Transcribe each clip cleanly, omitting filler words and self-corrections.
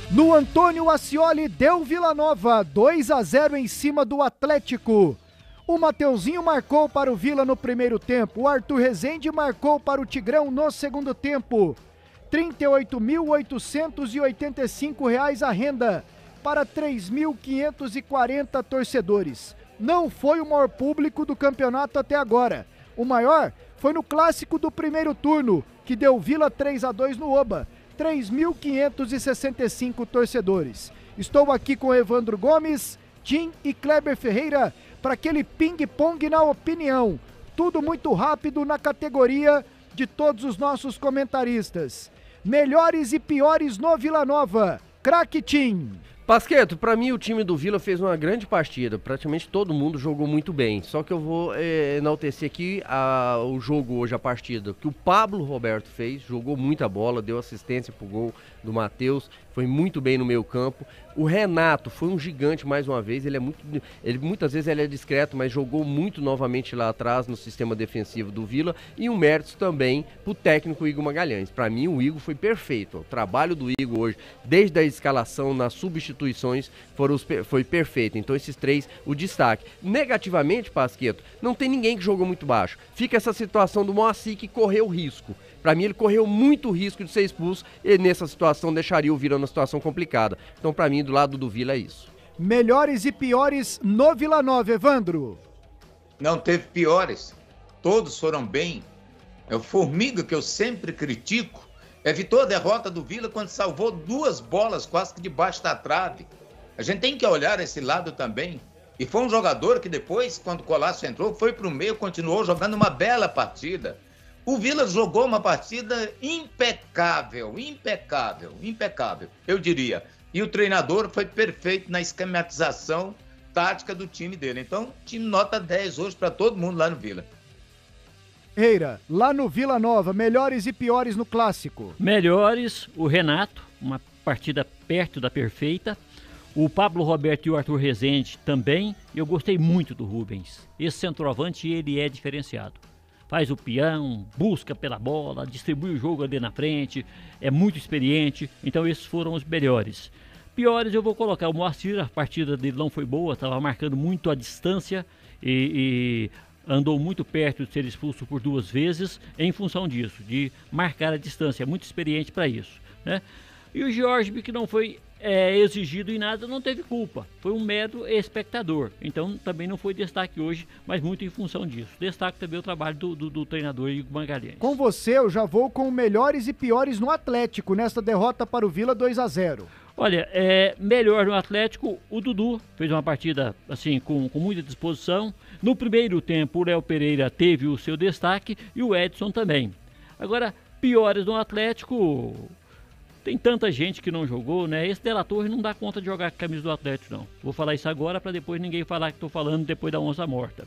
No Antônio Ascioli deu Vila Nova, 2-0 em cima do Atlético. O Mateuzinho marcou para o Vila no primeiro tempo, o Arthur Rezende marcou para o Tigrão no segundo tempo. R$ 38.885 a renda para 3.540 torcedores. Não foi o maior público do campeonato até agora. O maior foi no clássico do primeiro turno, que deu Vila 3-2 no Oba. 3.565 torcedores. Estou aqui com Evandro Gomes, Tim e Kleber Ferreira para aquele ping-pong na opinião. Tudo muito rápido na categoria de todos os nossos comentaristas. Melhores e piores no Vila Nova. Craque Tim. Pasqueto, pra mim o time do Vila fez uma grande partida, praticamente todo mundo jogou muito bem, só que eu vou enaltecer aqui o jogo hoje, a partida, que o Pablo Roberto fez, jogou muita bola, deu assistência pro gol do Matheus, foi muito bem no meio campo. O Renato foi um gigante mais uma vez, muitas vezes ele é discreto, mas jogou muito novamente lá atrás no sistema defensivo do Vila, e um mérito também pro técnico Igor Magalhães. Para mim o Igor foi perfeito, o trabalho do Igor hoje, desde a escalação, nas substituições, foi perfeito. Então esses três, o destaque. Negativamente, Pasqueto, não tem ninguém que jogou muito baixo. Fica essa situação do Moacir que correu risco. Para mim ele correu muito risco de ser expulso e nessa situação deixaria o Vila numa situação complicada. Então para mim do lado do Vila é isso. Melhores e piores no Vila Nova, Evandro. Não teve piores, todos foram bem. É o Formiga que eu sempre critico, evitou a derrota do Vila quando salvou 2 bolas quase que debaixo da trave. A gente tem que olhar esse lado também. E foi um jogador que depois, quando o Colasso entrou, foi para o meio, continuou jogando uma bela partida. O Vila jogou uma partida impecável, eu diria. E o treinador foi perfeito na esquematização tática do time dele. Então, time nota 10 hoje para todo mundo lá no Vila. Eira, lá no Vila Nova, melhores e piores no clássico. Melhores, o Renato, uma partida perto da perfeita. O Pablo Roberto e o Arthur Rezende também. Eu gostei muito do Rubens. Esse centroavante, ele é diferenciado. Faz o peão, busca pela bola, distribui o jogo ali na frente, é muito experiente, então esses foram os melhores. Piores eu vou colocar o Moacir, a partida dele não foi boa, estava marcando muito a distância e andou muito perto de ser expulso por 2 vezes em função disso, de marcar a distância, é muito experiente para isso, né? E o Jorge, que não foi exigido em nada, não teve culpa, foi um mero espectador, então também não foi destaque hoje, mas muito em função disso. Destaque também o trabalho do treinador Igor Magalhães. Com você eu já vou com melhores e piores no Atlético, nesta derrota para o Vila 2-0. Olha, melhor no Atlético, o Dudu fez uma partida assim com muita disposição. No primeiro tempo o Léo Pereira teve o seu destaque e o Edson também. Agora, piores no Atlético, tem tanta gente que não jogou, né? Esse Della Torre não dá conta de jogar com a camisa do Atlético, não. Vou falar isso agora para depois ninguém falar que estou falando depois da onça morta.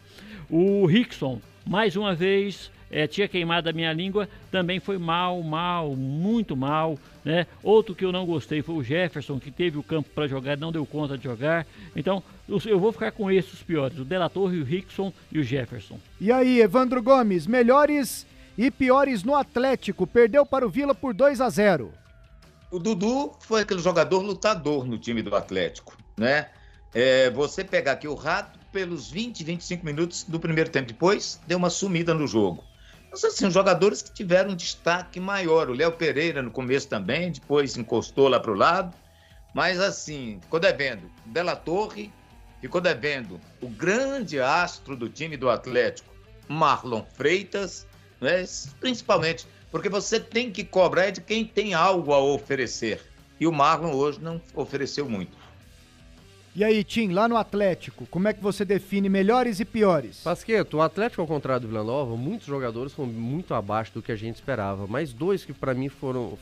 O Rickson, mais uma vez, tinha queimado a minha língua, também foi mal, muito mal, né? Outro que eu não gostei foi o Jefferson, que teve o campo para jogar, não deu conta de jogar. Então, eu vou ficar com esses os piores, o Della Torre, o Rickson e o Jefferson. E aí, Evandro Gomes, melhores e piores no Atlético, perdeu para o Vila por 2-0. O Dudu foi aquele jogador lutador no time do Atlético, né? Você pegar aqui o Rato, pelos 20, 25 minutos do primeiro tempo, depois deu uma sumida no jogo. Mas assim, jogadores que tiveram um destaque maior. O Léo Pereira no começo também, depois encostou lá para o lado. Mas assim, ficou devendo Della Torre, ficou devendo o grande astro do time do Atlético, Marlon Freitas, né? Principalmente porque você tem que cobrar de quem tem algo a oferecer. E o Marlon hoje não ofereceu muito. E aí, Tim, lá no Atlético, como é que você define melhores e piores? Pasqueto, o Atlético, ao contrário do Vila Nova, muitos jogadores foram muito abaixo do que a gente esperava. Mas 2 que para mim foram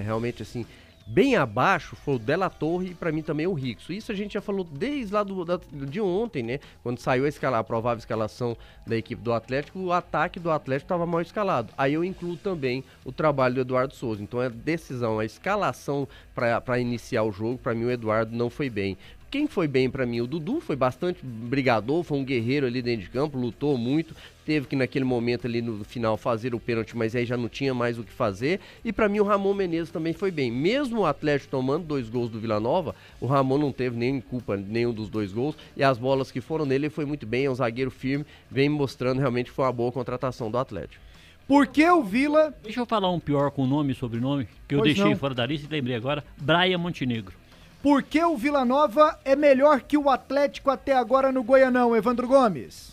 realmente assim, bem abaixo, foi o Della Torre e para mim também o Rickson. Isso a gente já falou desde lá de ontem, né? Quando saiu a provável escalação da equipe do Atlético, o ataque do Atlético estava mal escalado. Aí eu incluo também o trabalho do Eduardo Souza. Então a decisão, a escalação para iniciar o jogo, para mim o Eduardo não foi bem. quem foi bem pra mim? O Dudu foi bastante brigador, foi um guerreiro ali dentro de campo, lutou muito, teve que naquele momento ali no final fazer o pênalti, mas aí já não tinha mais o que fazer. E pra mim o Ramon Menezes também foi bem. Mesmo o Atlético tomando 2 gols do Vila Nova, o Ramon não teve nem culpa nenhum dos 2 gols, e as bolas que foram nele ele foi muito bem, é um zagueiro firme, vem mostrando realmente que foi uma boa contratação do Atlético. Por que o Vila... Deixa eu falar um pior com nome e sobrenome, que eu Pois deixei não. fora da lista e lembrei agora, Brian Montenegro. Por que o Vila Nova é melhor que o Atlético até agora no Goianão, Evandro Gomes?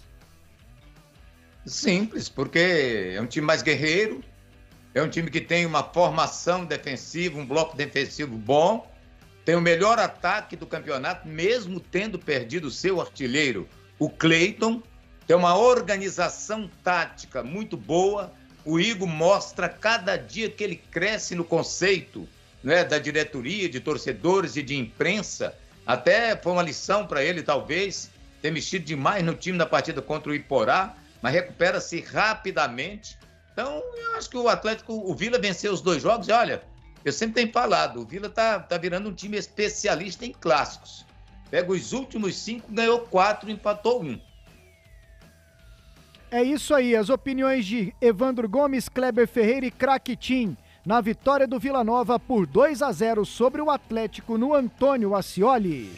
Simples, porque é um time mais guerreiro, é um time que tem uma formação defensiva, um bloco defensivo bom, tem o melhor ataque do campeonato, mesmo tendo perdido o seu artilheiro, o Cleiton, tem uma organização tática muito boa. O Igor mostra cada dia que ele cresce no conceito, né, da diretoria, de torcedores e de imprensa. Até foi uma lição para ele, talvez, ter mexido demais no time na partida contra o Iporá, mas recupera-se rapidamente. Então, eu acho que o Atlético, o Vila venceu os 2 jogos e olha, eu sempre tenho falado, o Vila tá virando um time especialista em clássicos. Pega os últimos 5, ganhou 4, empatou 1. É isso aí, as opiniões de Evandro Gomes, Kleber Ferreira e Craque Tim na vitória do Vila Nova por 2-0 sobre o Atlético no Antônio Ascioli.